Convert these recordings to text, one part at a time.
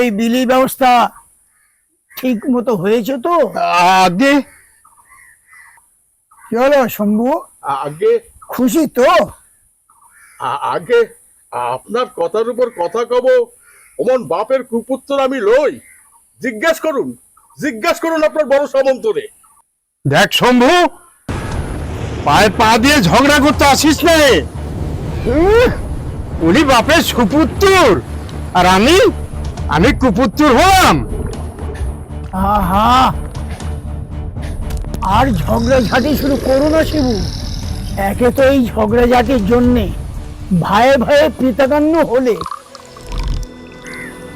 এই বিলি ব্যবস্থা ঠিক মতো হয়েছে তো? আগে কি হলো শম্ভু, আগে খুশি তো? আগে আপনার কথার উপর কথা কব, অমন বাপের কুপুত্র আমি লই। জিজ্ঞাসা করুন আপনার বড় সামন্তরে। দেখ শম্ভু, পায়ে পা দিয়ে ঝগড়া করতে আসিস না। উনি বাপের সুপুত্র আর আমি কুপুত্র হলাম। আহা, আর ঝগড়াঝাটি শুরু করো না শিবু। একে তো এই ঝগড়াঝাটির জন্যে ভাইয়ে ভাইয়ে কৃতকান্য হলে,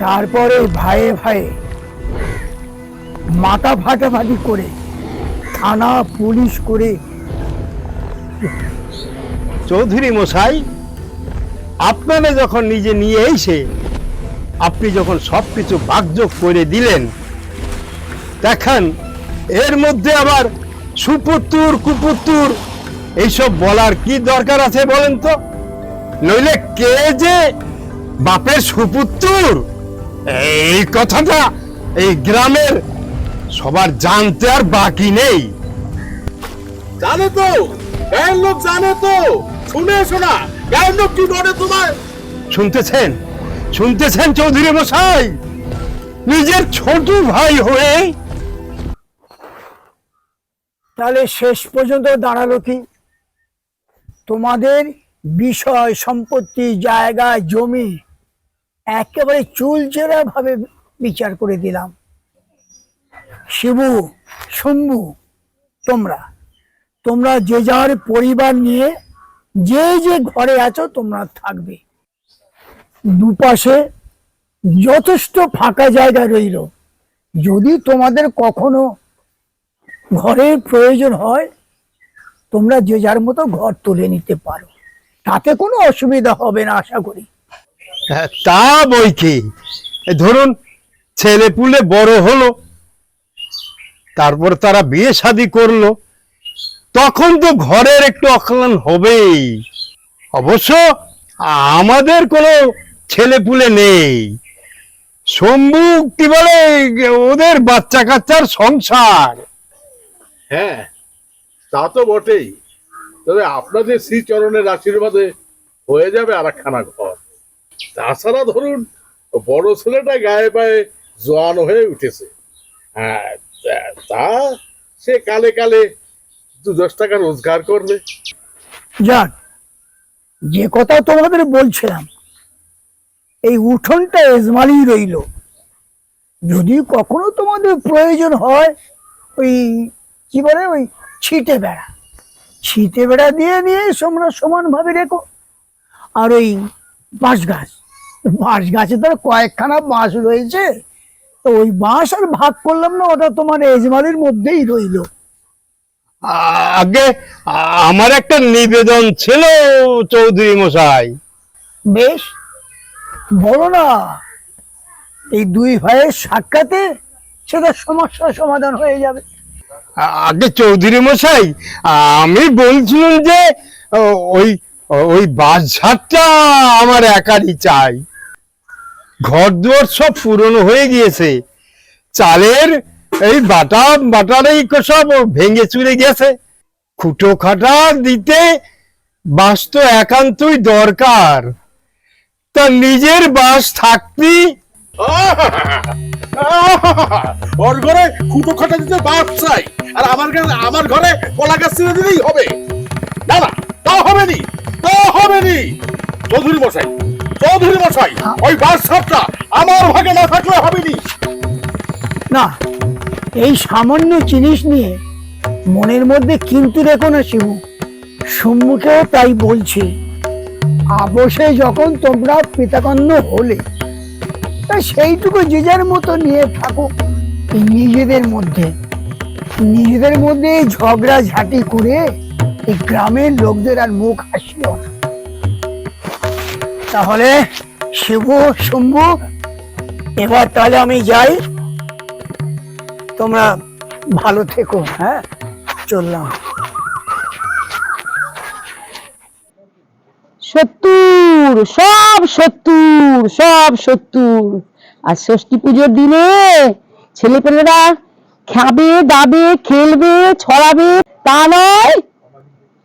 তারপরে ভাইয়ে ভাইয়ে মাথা ফাটাফাটি করে থানা পুলিশ করে। চৌধুরী মশাই, আপনারা যখন নিজে নিয়ে এসে আপনি যখন সবকিছু ভাগযোগ করে দিলেন, দেখেন এর মধ্যে আবার সুপুত্র কুপুত্র এইসব বলার কি দরকার আছে বলেন তো? নইলে কে যে বাপের সুপুত্র এই কথাটা এই গ্রামের সবার জানতে আর বাকি নেই। জানে তো, গায়ের লোক জানে তো। শুনে শোনা, গায়ের লোক কি বলে তোমার? শুনতেছেন চৌধুরী মশাই? নিজের ছোট ভাই হয়ে। তাহলে শেষ পর্যন্ত দাঁড়ালো কি? তোমাদের বিষয় সম্পত্তি জায়গা জমি একেবারে চুলচেরা ভাবে বিচার করে দিলাম। শিবু, শম্ভু, তোমরা যে যার পরিবার নিয়ে যে যে ঘরে আছো তোমরা থাকবে। দুপাশে যথেষ্ট ফাঁকা জায়গা রইল। যদি তোমাদের কখনো ঘরের প্রয়োজন হয়, তোমরা যে যার মতো ঘর তুলে নিতে পারো, তাতে কোনো অসুবিধা হবে না আশা করি। তা বই কি, ধরুন ছেলে পুলে বড় হলো, তারপর তারা বিয়ে শাদী করলো, তখন তো ঘরের একটু অকল্যাণ হবেই। অবশ্য আমাদের কোনো ছেলে পুলে নেই। শম্ভু কি বলে, ওদের বাচ্চা কাচ্চার সংসার। হ্যাঁ, তা তো বটেই। তবে আপনাদের শ্রীচরণের আশীর্বাদে হয়ে যাবে আর একখানা ঘর। তাছাড়া ধরুন, বড় ছেলেটা গায়ে পায়ে জোয়ান হয়ে উঠেছে। হ্যাঁ, তা সে কালে কালে 2-10 টাকা রোজগার করবে। যাক, যে কথা তোমাদের বলছিলাম, এই উঠোনটা এজমালি রইল। যদি কখনো তোমাদের প্রয়োজন হয়, ওই কি বলে, ওই ছিটে বেড়া দিয়ে নিয়ে তোমরা সমান ভাবে রেখো। আর ওই বাঁশ গাছে তো কয়েকখানা বাঁশ রয়েছে, তো ওই বাঁশ আর ভাগ করলাম না, ওটা তোমার এজমালির মধ্যেই রইল। আগে আমার একটা নিবেদন ছিল চৌধুরী মশাই। বেশ, বলো না। এই দুই ভাইয়ের সাক্ষাতে সেটা সমস্যার সমাধান হয়ে যাবে। আগে চৌধুরী মশাই, আমি বলছিলাম যে ওই ওই বাঁশঝাড়টা আমার একারই চাই। ঘর দুয়ার সব পুরনো হয়ে গিয়েছে, চালের এই বাটার এই সব ভেঙে চুরে গেছে। খুঁটো খাটা দিতে বাঁশ তো একান্তই দরকার। তা নিজের বাঁশ থাকতি। ওর ঘরে খুঁটো খাটা দিতে বাপ চাই, আর আমার ঘরে কলা গাছ ছিঁড়ে দিলেই হবে। না না, তা হবে নি। চৌধুরী মশাই, ওই বাস সাপটা আমার ভাগে না থাকলে হবে নি। না, এই সামান্য জিনিস নিয়ে মনের মধ্যে কিন্তু রেখো না শিবু। সম্মুখেও তাই বলছি, অবশ্যে যখন তোমরা পিতাকান্ন হলে, সেইটুকু যে যার মতো নিয়ে থাকো। নিজেদের মধ্যে ঝগড়া ঝাঁটি করে এই গ্রামের লোকদের আর মুখ হাসিও না। তাহলে শিবু, শম্ভু, এবার তাহলে আমি যাই। তোমরা ভালো থেকো। হ্যাঁ, চললাম। সত্তর, সব সত্তর। আর ষষ্ঠী পুজোর দিনে ছেলেপেলেরা খাবে দাবে খেলবে ছড়াবে, তা নয়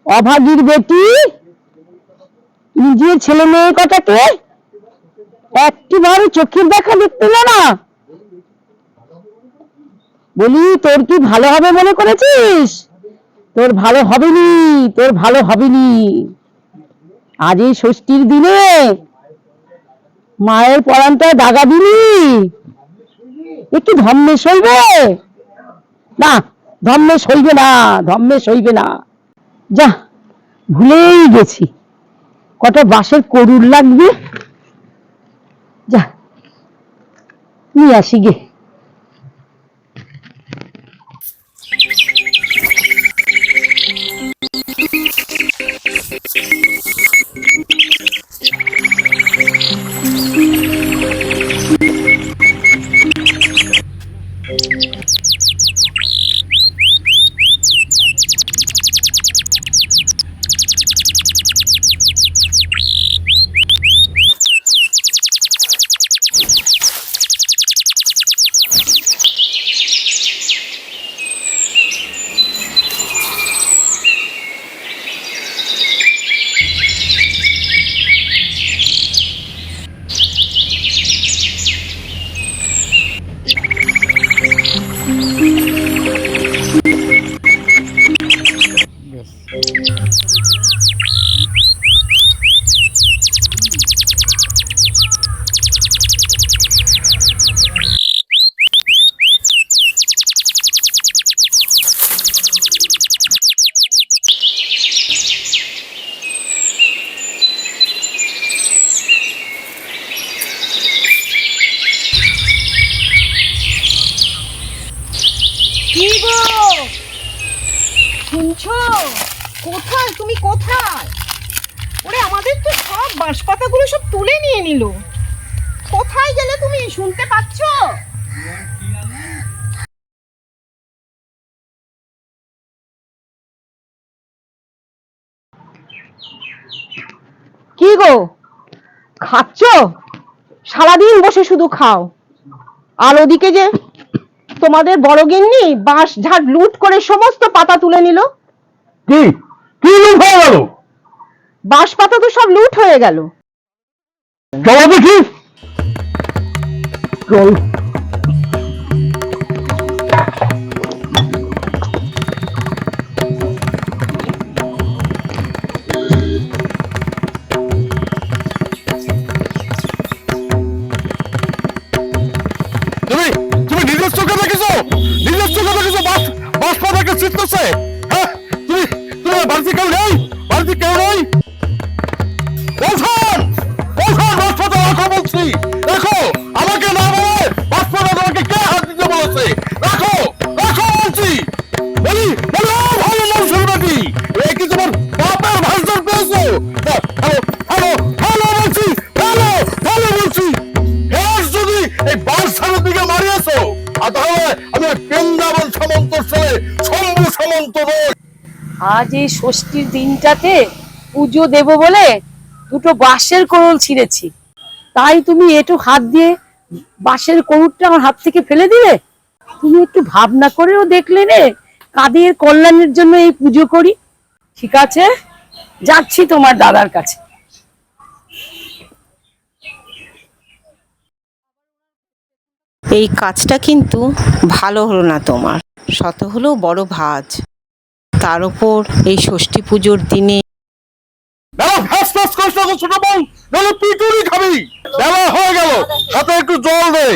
অভাগীর বেটি নিজের ছেলে মেয়ে কটাকে একটিবারও চোখের দেখা দেখতে না। বলি তোর কি ভালো হবে মনে করেছিস? তোর ভালো হবেনি, তোর ভালো হবেনি। আজ এই ষষ্ঠীর দিনে মায়ের পরানটা দাগা দিলি, একটু ধর্মে সইবে না, ধর্মে সইবে না, ধর্মে সইবে না। যা ভুলেই গেছি, কটা বাঁশের করুর লাগবে, যা নিয়ে আসি গে। কি গো শুনছো? কোথায় তুমি, কোথায়? ওরে আমাদের তো সব বাঁশপাতাগুলো সব তুলে নিয়ে নিল। কোথায় গেলে তুমি? শুনতে পাচ্ছ? কি গো খাচ্ছ? সারাদিন বসে শুধু খাও। আর ওদিকে যে তোমাদের বড় গিন্নি বাঁশ ঝাড় লুট করে সমস্ত পাতা তুলে নিল। কি কি লুট হয়ে গেল? বাঁশ পাতা তো সব লুট হয়ে গেল। চলো দেখি, চল। তুমি নিজের চোখে দেখেছো? নিজের চোখে দেখেছো বাস পাতাকে ছিটতেছে? হ্যাঁ, তুমি তুমি বাড়িতে কেউ নেই? বাড়িতে কেউ নেই? ওঠো, ওঠো, বাস পাতা রাখো বলছি। দেখো আমাকে না বলে বাস পাতা তোমাকে কে হাত দিতে বলেছে? রাখো, রাখো বলছি। বলি বলি, ও ভালো মানুষের বেটি, এ কি তোমার বাপের ভাষণ পেয়েছো? হ্যালো হ্যালো হ্যালো বলছি, হ্যালো হ্যালো বলছি। যদি এই বাস ছাড়ের দিকে মারিয়েছো, আর তাহলে আমি বৃন্দাবন সামন্ত ছেলে শম্ভু সামন্ত নই। আজ এই ষষ্ঠীর দিনটাতে পুজো দেব বলে দুটো বাঁশের কোরল ছিঁড়েছি, তাই তুমি একটু হাত দিয়ে বাঁশের কোরুরটা আমার হাত থেকে ফেলে দিলে? তুমি একটু ভাবনা করেও দেখলে রে, কাদের কল্যাণের জন্য এই পুজো করি। ঠিক আছে, যাচ্ছি তোমার দাদার কাছে। এই কাজটা কিন্তু ভালো হলো না তোমার, শত হলেও বড় ভাজ, তার উপর এই ষষ্ঠী পুজোর দিনে। ছোট বউ, পিটুরি খাবি। বেলা হয়ে গেল, হাতে একটু জল দে।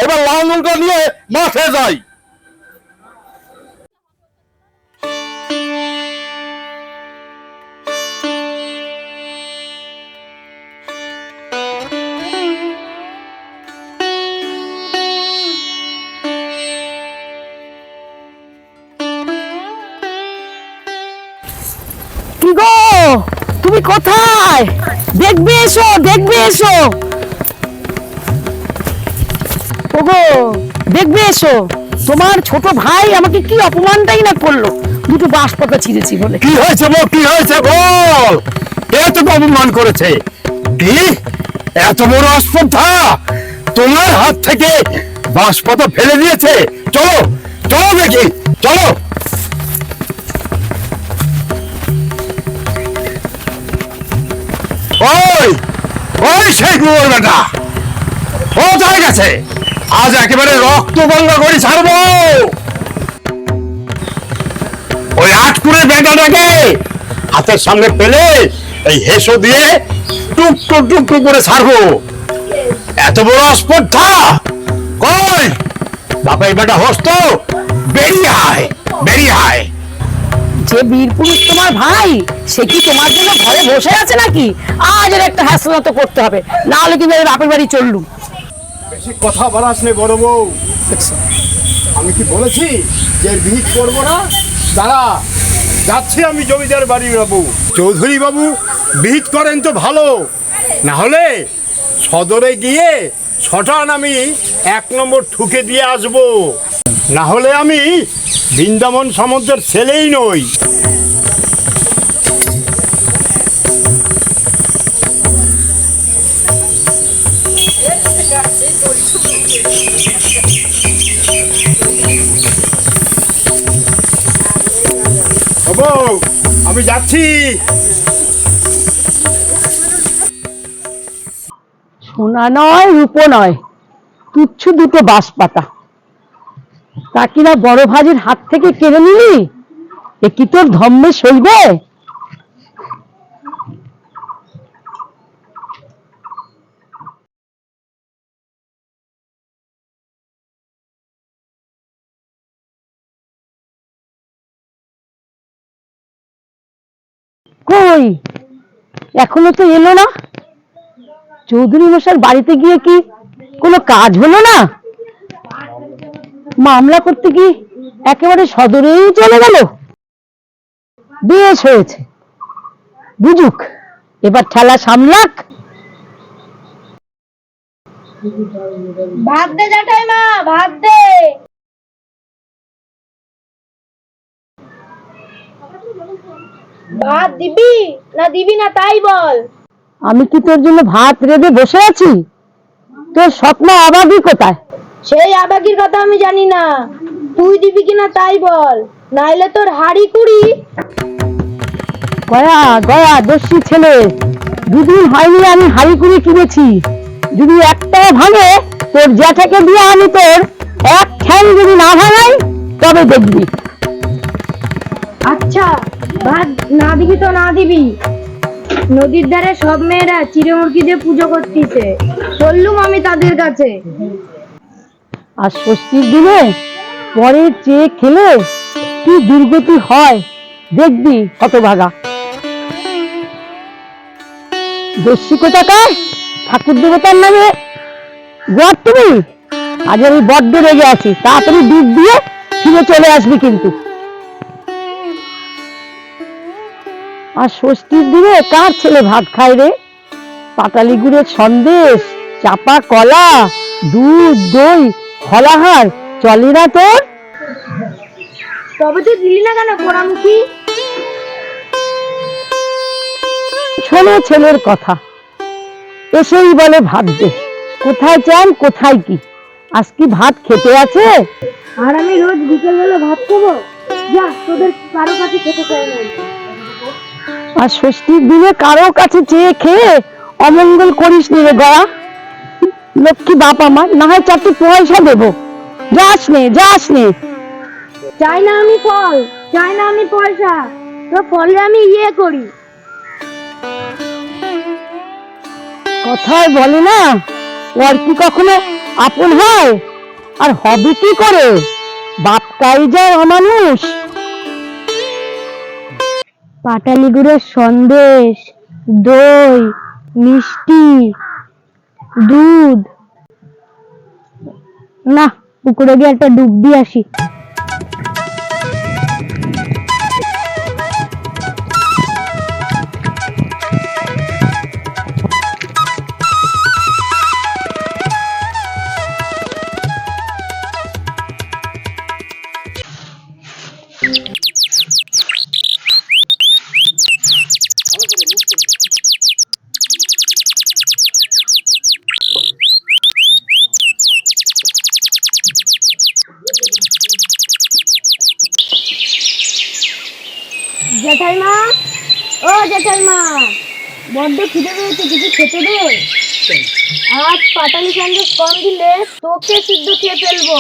এবার লাঙলটা নিয়ে মাঠে যাই। কি গো তুমি কোথায়? দেখবে এসো, দেখবে এসো। ওগো দেখবে এসো, তোমার ছোট ভাই আমাকে কি অপমানটাই না করলো, দুটো বাঁশ পাতা ছিঁড়েছি বলে। কি হয়েছে বল, কি হয়েছে বল? কে তোকে অপমান করেছে? কি এত বড় অস্পর্ধা? তোমার হাত থেকে বাঁশপাতা ফেলে দিয়েছে? চলো চলো দেখি, চলো। ওই ওই সেই কুয়োর বেটা, ও কোথায় গেছে? আজ একেবারে রক্ত গঙ্গা করে ছাড়বো। ওই আটকুড়ে বেটাটাকে হাতের সামনে পেলে এই হেসো দিয়ে টুকটু টুকটু করে ছাড়বো। এত বড় অস্পর্ধা! কই বাপাই বেটা হস্ত, বেরিয়ে আয়, বেরিয়ে আয়। যে বীর পুরুষ তোমার ভাই, সে কি তোমার জন্য ঘরে বসে আছে নাকি? আজ এর একটা হাসিলত করতে হবে, না হলে কিন্তু এর বাপের বাড়ি চললুম। বেশি কথা বলাস নে বড় বউ। আমি কি বলেছি যে ভিড় করবো না? দাঁড়া, যাচ্ছি আমি জমিদার বাড়ি বাবু। চৌধুরী বাবু ভিড় করেন তো ভালো, না হলে সদরে গিয়ে ছটান আমি 1 নম্বর ঠুকে দিয়ে আসবো। না হলে আমি বৃন্দাবন সামন্তের ছেলেই নই। বাবু আমি যাচ্ছি। সোনা নয়, রূপো নয়, তুচ্ছ দুটো বাঁশপাতা, তা কিনা বড় ভাজির হাত থেকে কেড়ে নিলি? এ কি তোর ধম্মে সইবে? কই, এখনো তো এলো না। চৌধুরী মশাই বাড়িতে গিয়ে কি কোনো কাজ হলো না? মামলা করতে কি একেবারে সদরেই চলে গেল? বেশ হয়েছে, বুঝুক, এবার ঠেলা সামলাক। ভাত দে জ্যাঠাইমা, ভাত দে। ভাত দিবি না দিবি না তাই বল। আমি কি তোর জন্য ভাত রেঁধে বসে আছি? তোর স্বপ্ন অভাবী কোথায়? সেই আবাগির কথা আমি জানি না, তুই দিবি কিনা তাই বল, নাইলে তোর হাড়ি কুড়ি। গয়া গয়া দস্যি ছেলে, দুদিন হয়নি আমি হাড়ি কুড়ি কিনেছি। যদি একটাও ভাঙে, তোর জ্যাঠাকে দিয়ে আমি তোর এক ঠ্যাং যদি না ভাঙাই, তবে দেখবি। আচ্ছা, ভাত না দিবি তো না দিবি। নদীর ধারে সব মেয়েরা চিড়ে মুরগি দিয়ে পুজো করতেছে, বললুম আমি তাদের কাছে। আর ষষ্ঠীর দিনে পরের চেয়ে খেলে কি দুর্গতি হয় দেখবি, হতভাগা দস্যি কোথাকার। ঠাকুর দেবতার নামে গড় তুমি। আজ আমি বড্ড রেগে আছি, তাড়াতাড়ি ডুব দিয়ে ফিরে চলে আসবি কিন্তু। আর ষষ্ঠীর দিনে কার ছেলে ভাত খায় রে? পাটালি গুড়ের সন্দেশ, চাপা কলা, দুধ, দই, ফলাহার চলে না তোর? তবে তুই দিলি না কেন পোড়ামুখী? শোনো ছেলের কথা, এসেই বলে ভাত দে। কোথায় চান, কোথায় কি? আজ কি ভাত খেতে আছে? আর আমি রোজ বিকেল বেলা ভাত খাবো? যা, তোদের কারো কাছে খেতে চাই না। আর ষষ্ঠীর দিনে কারো কাছে চেয়ে খেয়ে অমঙ্গল করিস নি রে গয়া। লক্ষ্মী বাপ আমার, না হয় 4টি পয়সা দেবো। যাস নে, যাস নে। চাই না আমি ফল, চাই না আমি পয়সা, তো ফলে আমি ইয়ে করি। কথায় বলে না, ওর কি কখনো আপন হয়? আর হবে কি করে? বাপটাই যায় অমানুষ। পাটালি গুড়ের সন্দেশ, দই, মিষ্টি, দুধ। না, পুকুরে গিয়ে একটা ডুব দিয়ে আসি। জেঠাইমা, ও জেঠাইমা, বড্ড খিদে পেয়েছে, কিছু খেতে দে। আজ পাটালি সন্দেশ কম দিলে তোকে সিদ্ধ খেয়ে ফেলবো।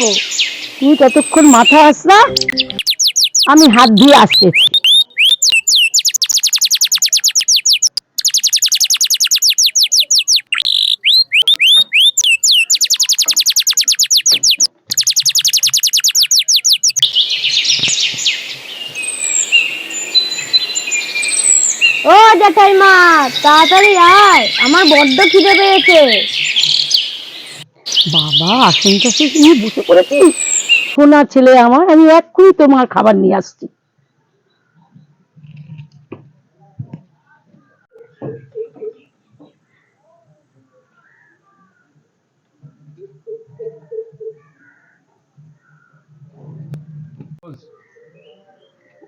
তুই ততক্ষণ মাথা আসরা, আমি হাত দিয়ে আসতেছি। ও জেঠাইমা, তাড়াতাড়ি আয়, আমার বড্ড খিদে পেয়েছে। বাবা, আসনটা তুই নিয়ে বসে পড়েছিস? সোনা ছেলে আমার, আমি এক্ষুনি তোমার খাবার নিয়ে আসছি।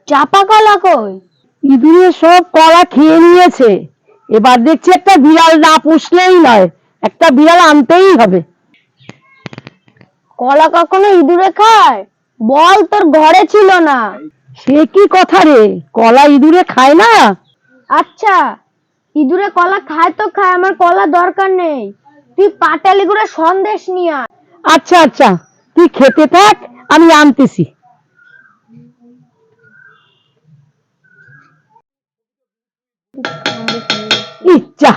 চাপা কলা কই? ইঁদুরে সব কলা খেয়ে নিয়েছে। এবার দেখছি একটা বিড়াল না পুষলেই নয়, একটা বিড়াল আনতেই হবে। কলা কখনো ইঁদুরে খায়? বল তোর ঘরে ছিল না। সে কি কথা রে, কলা ইঁদুরে খায় না? আচ্ছা, ইঁদুরে কলা খায় তো খায়, আমার কলা দরকার নেই। তুই পাটালি গুঁড়ে সন্দেশ নিয়ে আয়। আচ্ছা আচ্ছা, তুই খেতে থাক, আমি আনতেছি। ইচ্ছা,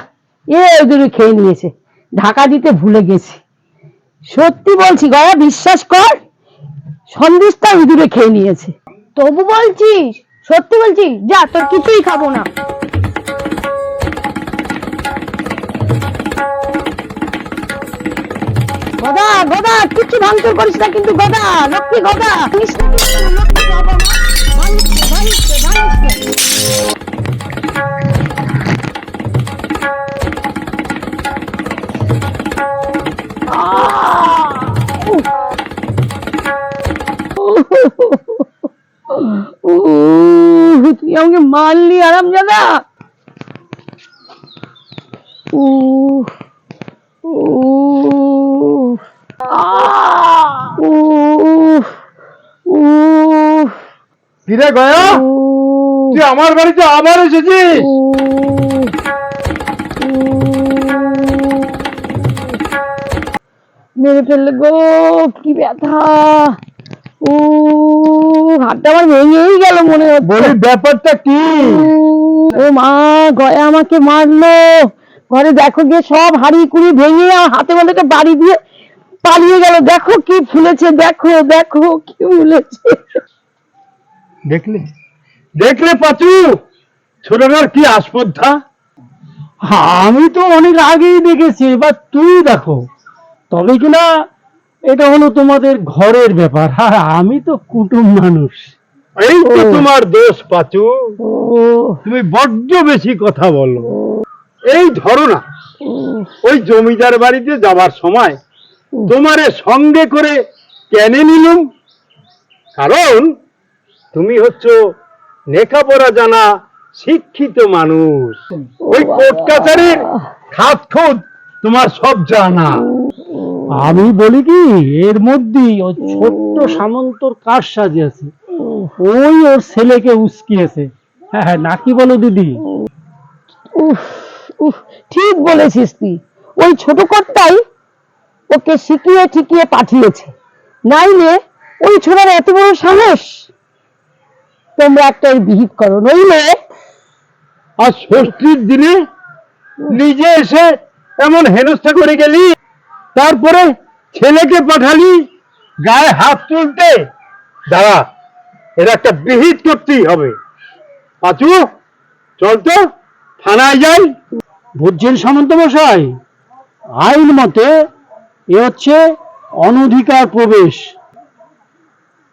এ ইঁদুরে খেয়ে নিয়েছে, ঢাকা দিতে ভুলে গেছি। সত্যি বলছি গয়া, বিশ্বাস কর, সন্দেশটা ইঁদুরে খেয়ে নিয়েছে। তবু বলছিস? সত্যি বলছিস? যা, তোর কিছুই খাবো না। গদা গদা, কিছু ভাঙচুর করিস না কিন্তু গদা, লক্ষ্মী গদা, করিস না কিন্তু, লক্ষ্মী বাবা মা, ভাঙছে, ভাঙছে, ভাঙছে। তুই আমাকে মারলি আরামজাদা। কিরে গয়া, তুই আমার বাড়িতে আবার এসেছিস? মেরে ফেললে গো, কি ব্যথা! হাতটা আমার ভেঙেই গেল মনে হচ্ছে। বলি ব্যাপারটা কি? ও মা, গয়া আমাকে মারলো। ঘরে দেখো গিয়ে সব হাড়ি কুড়ি ভেঙে আমার হাতে মধ্যে একটা বাড়ি দিয়ে পালিয়ে গেল। দেখো কি ফুলেছে, দেখো দেখো কি ফুলেছে। দেখলে দেখলে পাচু, ছোটটার কি আস্পর্ধা। আমি তো অনেক আগেই দেখেছি, এবার তুই দেখো। তবে কিনা এটা হলো তোমাদের ঘরের ব্যাপার, আর আমি তো কুটুম মানুষ। এই তো তোমার দোষ পাচু, তুমি বড্ড বেশি কথা বলো। এই ধরো না, ওই জমিদার বাড়িতে যাবার সময় তোমারে সঙ্গে করে কেন নিলুম? কারণ তুমি হচ্ছ লেখাপড়া জানা শিক্ষিত মানুষ। ওই কোর্ট কাছারির খাত খোঁজ তোমার সব জানা। আমি বলি কি, এর মধ্যেই ওই ছোট্ট সামন্তর কারসাজি আছে, ওই ওর ছেলেকে উস্কিয়েছে। হ্যাঁ হ্যাঁ, নাকি বলো দিদি? উফ উফ, ঠিক বলেছিস তুই। ওই ছোট কর্তাই ওকে শিখিয়ে ঠিকিয়ে পাঠিয়েছে, নাইলে ওই ছোড়ার এত বড় সাহস। তোমরা একটাই বিহিত করো, নইলে আর ষষ্ঠীর দিনে নিজে এসে এমন হেনস্থা করে গেলি, তারপরে ছেলেকে পাঠালি গায়ে হাত তুলতে। দাঁড়া, এর একটা বিহিত করতেই হবে। পাচু, চল তো থানায় যাই। বুঝছেন সামন্ত মশাই, আইন মতে এ হচ্ছে অনধিকার প্রবেশ।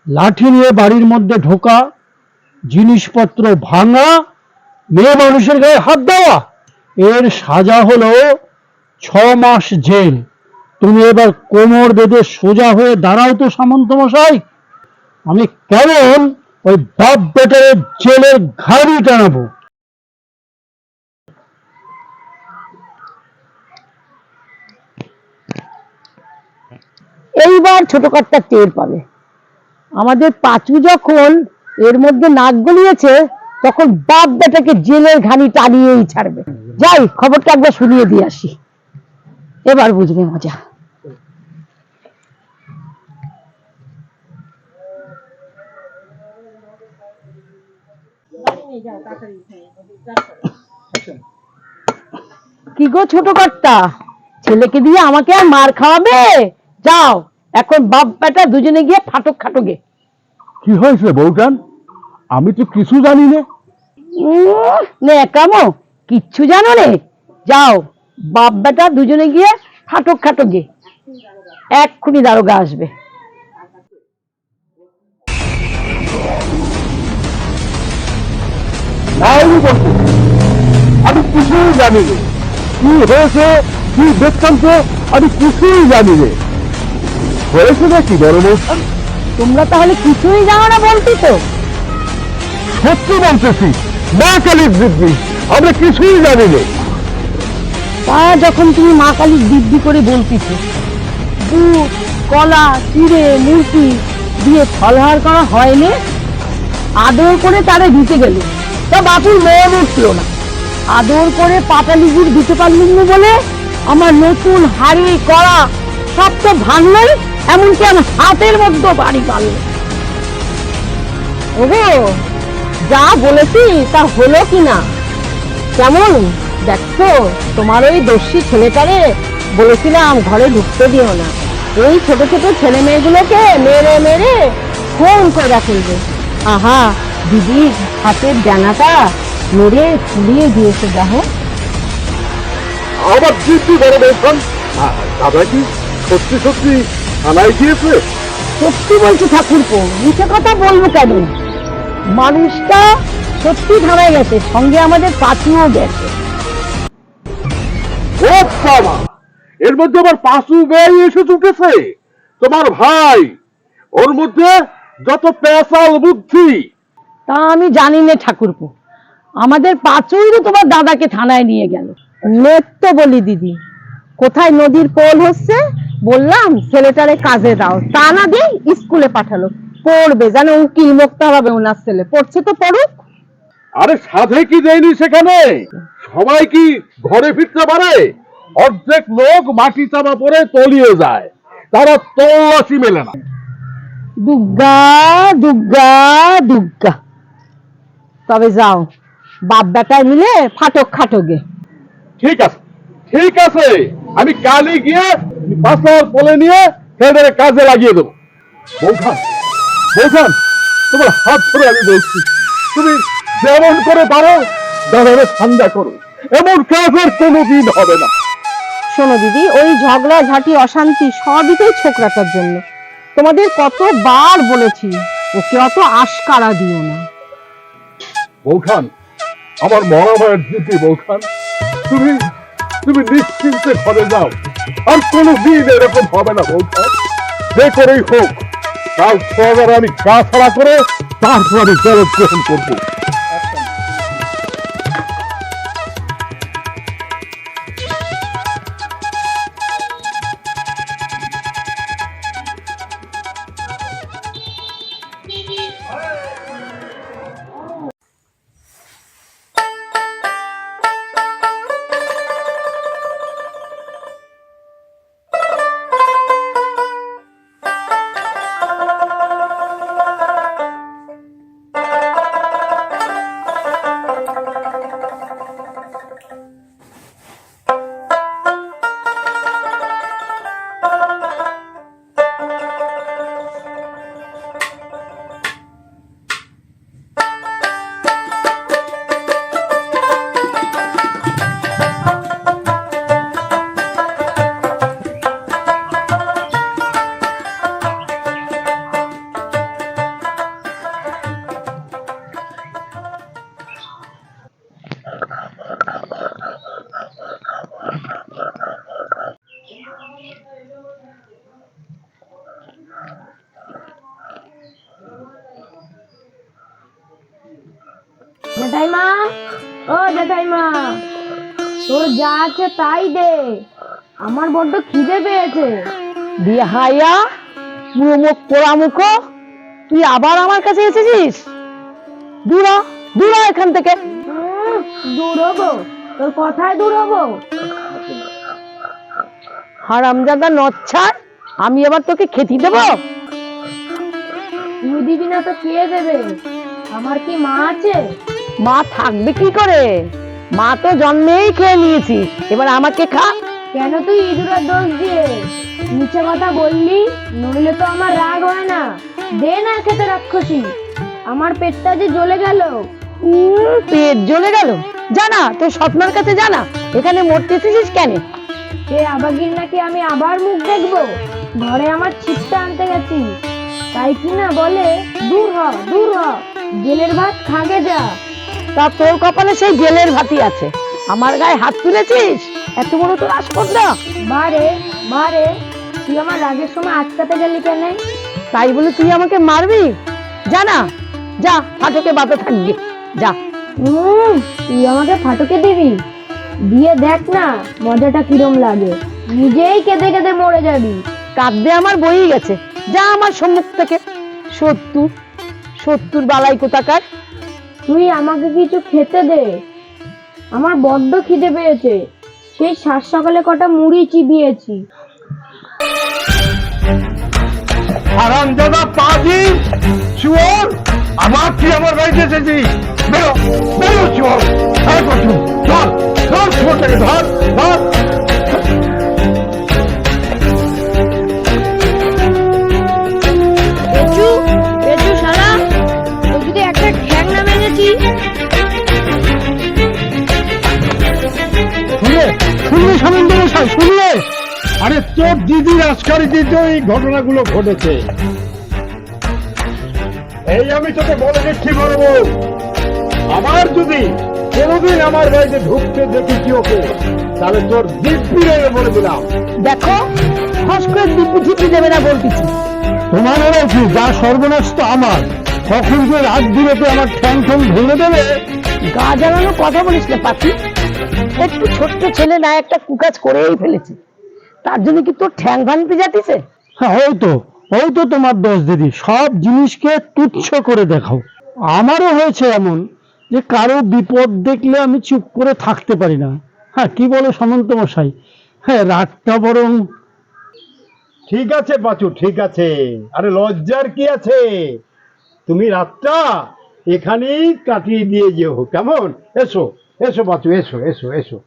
লাঠি নিয়ে বাড়ির মধ্যে ঢোকা, জিনিসপত্র ভাঙা, মেয়ে মানুষের গায়ে হাত দেওয়া, এর সাজা হলো 6 মাস জেল। তুমি এবার কোমর বেঁধে সোজা হয়ে দাঁড়াও তো সামন্ত মশাই, আমি কেমন ওই বাপ বেটার জেলের ঘাড়ি টানাবো। এইবার ছোট কর্তা টের পাবে। আমাদের পাঁচু যখন এর মধ্যে নাক গলিয়েছে, তখন বাপ বেটাকে জেলের ঘানি টানিয়েই ছাড়বে। যাই খবরটা একবার শুনিয়ে দিয়ে আসি, এবার বুঝবে মজা। কি গো ছোট কর্তা, ছেলেকে দিয়ে আমাকে আর মার খাওয়াবে? যাও এখন বাপ বেটা দুজনে গিয়ে ফাটক খাটকে। কি হয়েছে বউঠান? আমি তো কিছু জানি না। নেকামো, কিচ্ছু জানো রে? যাও বাপ বেটা দুজনে গিয়ে ফাটক খাটকে, এক্ষুনি দারোগা আসবে। আমি কিছুই জানি না। কি হয়েছে, কি বৃত্তান্ত, আমি কিছুই জানি না। হয়েছে নাকি বড় বউঠান? তোমরা তাহলে কিছুই জানো না বলছি তো? সত্যি বলতেছি, মা কালীর দিব্যি, আমরা কিছুই জানি না। তা যখন তুমি মা কালীর দিব্যি করে বলতেছ, দুধ কলা চিড়ে মুরগি দিয়ে ফলহার করা হয়নি? আদর করে তারে দিতে গেল, তা বাপুর মন উঠল না। আদর করে পাটালি গুড় দিতে পারলুম না বলে আমার নতুন হাড়ি কড়া সব তো ভাঙলই, এমনকি আমার হাতের মধ্যে বাড়ি পারল। ওগো, যা বলেছি তা হলো কিনা কেমন দেখছো? তোমার ওই দস্যি ছেলেটারে বলেছিলাম ঘরে ঢুকতে দিও না, এই ছোট ছোট ছেলে মেয়েগুলোকে মেরে মেরে ফোন করে ফেলবে। আহা, দিদির হাতের জানাটা মেরে ফুলিয়ে দিয়েছে। দেখো আবার দিব্যি বড় বউঠান, দাদা কি সত্যি সত্যি থানায় গিয়েছে? সত্যি বলছি ঠাকুরপো, মিথ্যে কথা বলবো কেন? মানুষটা সত্যি থানায় গেছে, সঙ্গে আমাদের পাঁচুও গেছে। ও বাবা, এর মধ্যে আবার পাশু বেয়ে এসে চুকেছে তোমার ভাই। ওর মধ্যে যত পেশাল বুদ্ধি। তা আমি জানি না ঠাকুরপো, আমাদের পাঁচুই তো তোমার দাদাকে থানায় নিয়ে গেল। নেত্য বলি দিদি, কোথায় নদীর পোল হচ্ছে, বললাম ছেলেটারে কাজে দাও, তা না দিয়ে স্কুলে পাঠালো। পড়বে, জানো উকিল মুক্তা হবে ওনার ছেলে, পড়ছে তো পড়ুক। আরে সাধে কি দেয়নি সেখানে? সবাই কি ঘরে ফিরতে পারে? অর্ধেক লোক মাটি চাপা পড়ে তলিয়ে যায়, তারা তল্লাশি মেলে না। দুগ্গা দুগ্গা দুগ্গা। তবে যাও বাপ বেটায় মিলে ফাটক খাটকে। ঠিক আছে, ঠিক আছে, আমি কালই গিয়ে বাসার কোলে নিয়ে ছেলেদের কাজে লাগিয়ে দেবো। বৌখান, বৌখান, তোমার হাত ধরে আমি বলছি, তুমি যেমন করে পারো দাদারে ঠান্ডা করো, এমন কাজের কোনোদিন হবে না। শোনো দিদি, ওই ঝগড়া ঝাঁটি অশান্তি সবই তো ছোকরাটার জন্য। তোমাদের কতবার বলেছি ওকে অত আশকারা দিও না। বৌখান, আমার মরা মায়ের দিদি বৌখান, তুমি তুমি নিশ্চিন্তে ঘরে যাও, আর কোনোদিন এরকম হবে না বৌখান। যে করেই হোক কাল সকালে আমি গা ছাড়া করে তারপর আমি জলদ গ্রহণ করবো। জেঠাইমা, ও জেঠাইমা, তোর যা আছে তাই দে, আমার বড্ড খিদে পেয়েছে। দিয়ে হাইয়া পুরো মুখ পোড়া মুখ, তুই আবার আমার কাছে এসেছিস? দূরা দূর হ এখান থেকে। দূর হবো? তোর কথায় দূর হবো? হারামজাদা নচ্ছার, আমি আবার তোকে খেতে দেবো? তুই দিবি না তো কে দেবে? আমার কি মা আছে? মা থাকবে কি করে? মা তো জন্মেই খেয়ে নিয়েছিস, এবার আমাকে খা। কেন তুই ইঁদুরের দোষ দিয়ে নিচে কথা বললি? নইলে তো আমার রাগ হয় না। দে না খেতে রাক্ষসী, আমার পেটটা যে জ্বলে গেল। পেট জ্বলে গেল? জানা তোর স্বপ্নের কাছে জানা, এখানে মরতে এসেছিস কেন? সে আবাগির নাকি আমি আবার মুখ দেখবো? ঘরে আমার ছিটটা আনতে গেছি, তাই কি না বলে দূর হ দূর হ, জেলের ভাত খাগে যা। তা তোর কপালে সেই জেলের ভাতি আছে, আমার গায়ে হাত তুলেছিস? এত বড় তোর আসপদ্দা! বারে বারে তুই আমার রাগের সময় আটকাতে গেলি কেন? তাই বলে তুই আমাকে মারবি? জানা, যা ফাটকে বাতে থাকবি, যা। তুই আমাকে ফাটকে দিবি? দিয়ে দেখ না মজাটা কিরম লাগে, নিজেই কেঁদে কেঁদে মরে যাবি। কাঁদতে আমার বই গেছে, যা আমার সম্মুখ থেকে। 70 বালাই কোথাকার। তুই আমাকে কিছু খেতে দে, আমার বড্ড খিদে পেয়েছে। সেই 7 সকালে কটা মুড়ি চিবিয়েছি। হারামজাদা পাজি চোর, আবার তুই আমার বাড়িতে এসেছিস? বেরো বেরো চোর, ধর ধর চোরটাকে, ধর ধর। পেঁচু পেঁচু শালা, তোর যদি একটা ঠ্যাং না ভেঙেছি। শুনলে শুনলে সামন্ত মশাই, শুনলে? আরে তোর দিদির আজকারিতে এই ঘটনাগুলো ঘটেছে। এই আমি তোকে বলে দিচ্ছি বলবো, আবার যদি কোনোদিন আমার বাড়িতে ঢুকতে দেখেছি ওকে, তাহলে তোর দিব্যি রেগে বলে দিলাম। দেখো, ফস করে দিব্যি ঠিপি দেবে না বলতেছি। তোমার কি যা সর্বনাশ তো আমার, কখন যে রাত বিরেতে আমার ঠ্যাং ঠ্যাং ভেঙে দেবে। গা জ্বালানো কথা বলিস না পাখি, একটু ছোট্ট ছেলে না একটা কুকাজ করেই ফেলেছে, তার জন্য কি তোর ঠ্যাং ভাঙতে যাতিছে? হ্যাঁ, হয়তো তোমার দোষ দিদি, সব জিনিসকে তুচ্ছ করে দেখাও। আমারও হয়েছে এমন যে কারো বিপদ দেখলে আমি চুপ করে থাকতে পারি না। হ্যাঁ, কি বলো সামন্ত মশাই? হ্যাঁ, রাতটা বরং। ঠিক আছে বাচু, ঠিক আছে, আরে লজ্জার কি আছে? তুমি রাতটা এখানেই কাটিয়ে দিয়ে যেও, কেমন? এসো এসো বাচু, এসো এসো এসো।